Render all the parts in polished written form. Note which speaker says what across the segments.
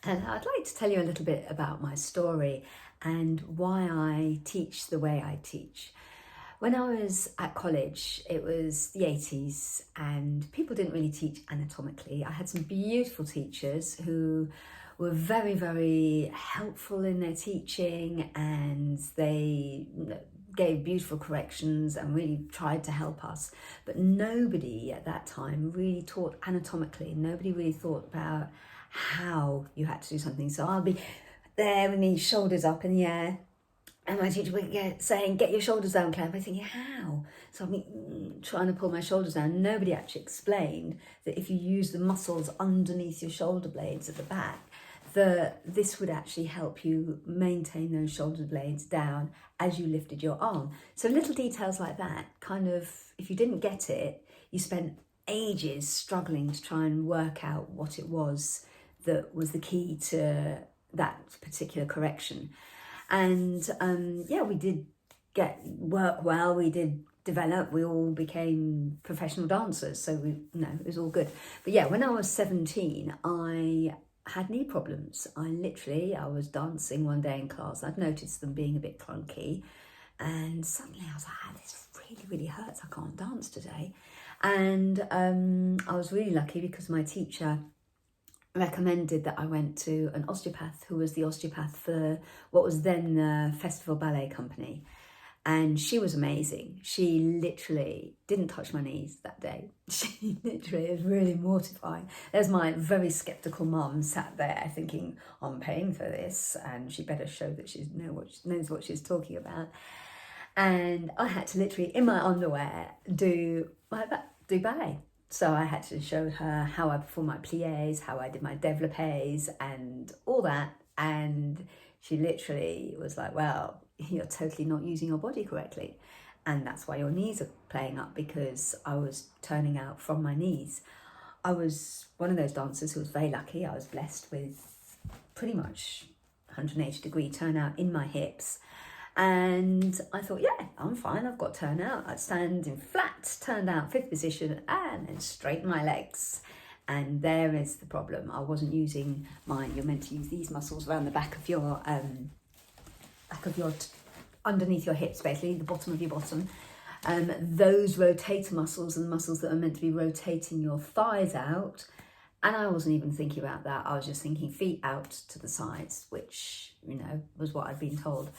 Speaker 1: And I'd like to tell you a little bit about my story and why I teach the way I teach. When I was at college, it was the 80s and people didn't really teach anatomically. I had some beautiful teachers who were very, very helpful in their teaching, and they gave beautiful corrections and really tried to help us. But nobody at that time really taught anatomically. Nobody really thought about how you had to do something. So I'll be there with my shoulders up in the air, and my teacher would saying, "Get your shoulders down, Claire." I'm thinking, how? So I'm trying to pull my shoulders down. Nobody actually explained that if you use the muscles underneath your shoulder blades at the back, this would actually help you maintain those shoulder blades down as you lifted your arm. So little details like that, kind of, if you didn't get it, you spent ages struggling to try and work out what it was that was the key to that particular correction. And we did work well, we did develop, we all became professional dancers, so it was all good. But yeah, when I was 17, I had knee problems. I was dancing one day in class, I'd noticed them being a bit clunky, and suddenly I was like, this really, really hurts, I can't dance today. And I was really lucky because my teacher recommended that I went to an osteopath who was the osteopath for what was then the Festival Ballet Company. And she was amazing. She literally didn't touch my knees that day. It was really mortifying. There's my very sceptical mum sat there thinking, I'm paying for this and she better show that she knows what she's talking about. And I had to literally, in my underwear, do ballet. So I had to show her how I performed my pliés, how I did my développés and all that. And she literally was like, well, you're totally not using your body correctly. And that's why your knees are playing up, because I was turning out from my knees. I was one of those dancers who was very lucky. I was blessed with pretty much 180-degree turnout in my hips. And I thought, yeah, I'm fine, I've got turnout. I'd stand in flat, turned out, fifth position, and then straighten my legs. And there is the problem. I wasn't using mine. You're meant to use these muscles around the back of your, underneath your hips, basically, the bottom of your bottom. Those rotator muscles and the muscles that are meant to be rotating your thighs out. And I wasn't even thinking about that. I was just thinking feet out to the sides, which, was what I'd been told.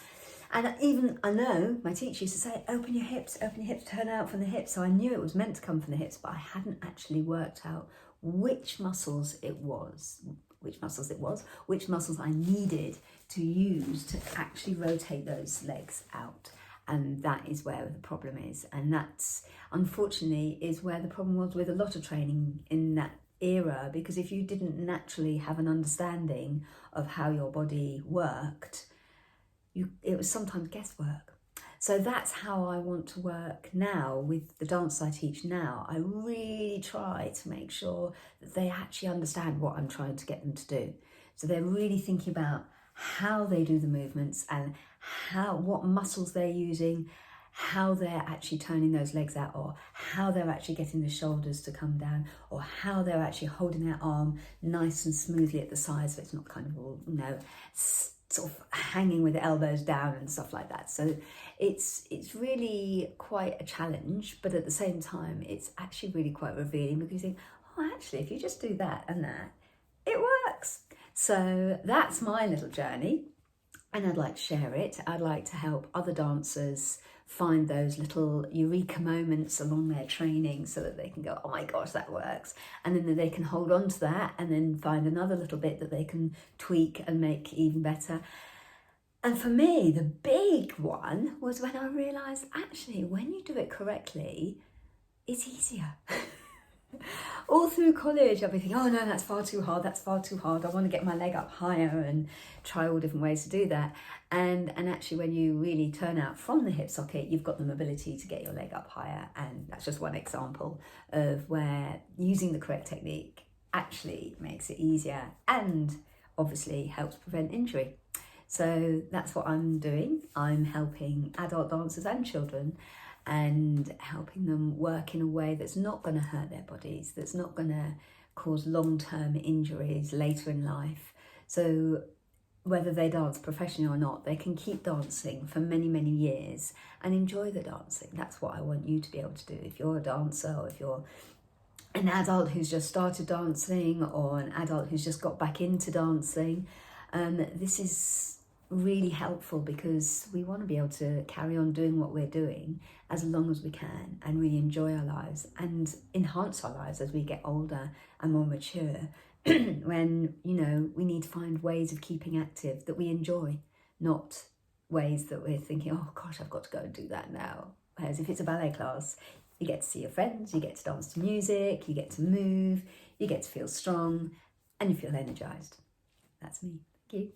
Speaker 1: And even, I know, my teacher used to say, open your hips, turn out from the hips. So I knew it was meant to come from the hips, but I hadn't actually worked out which muscles which muscles I needed to use to actually rotate those legs out. And that is where the problem is. And that's, unfortunately, is where the problem was with a lot of training in that era, because if you didn't naturally have an understanding of how your body worked, it was sometimes guesswork. So that's how I want to work now with the dance I teach now. I really try to make sure that they actually understand what I'm trying to get them to do. So they're really thinking about how they do the movements and what muscles they're using, how they're actually turning those legs out, or how they're actually getting the shoulders to come down, or how they're actually holding their arm nice and smoothly at the sides so it's not kind of all, sort of hanging with the elbows down and stuff like that. So it's really quite a challenge, but at the same time, it's actually really quite revealing, because you think, oh, actually, if you just do that and that, it works. So that's my little journey, and I'd like to share it. I'd like to help other dancers find those little eureka moments along their training so that they can go, oh my gosh, that works. And then they can hold on to that and then find another little bit that they can tweak and make even better. And for me, the big one was when I realised, actually, when you do it correctly, it's easier. All through college, I'd be thinking, oh no, that's far too hard, I want to get my leg up higher and try all different ways to do that. And actually, when you really turn out from the hip socket, you've got the mobility to get your leg up higher. And that's just one example of where using the correct technique actually makes it easier and obviously helps prevent injury. So that's what I'm doing. I'm helping adult dancers and children, and helping them work in a way that's not going to hurt their bodies, that's not going to cause long-term injuries later in life. So whether they dance professionally or not, they can keep dancing for many, many years and enjoy the dancing. That's what I want you to be able to do. If you're a dancer, or if you're an adult who's just started dancing, or an adult who's just got back into dancing, this is really helpful, because we want to be able to carry on doing what we're doing as long as we can and really enjoy our lives and enhance our lives as we get older and more mature. When, you know, we need to find ways of keeping active that we enjoy, not ways that we're thinking, oh gosh, I've got to go and do that now. Whereas if it's a ballet class, you get to see your friends, you get to dance to music, you get to move, you get to feel strong, and you feel energized. That's me. Thank you.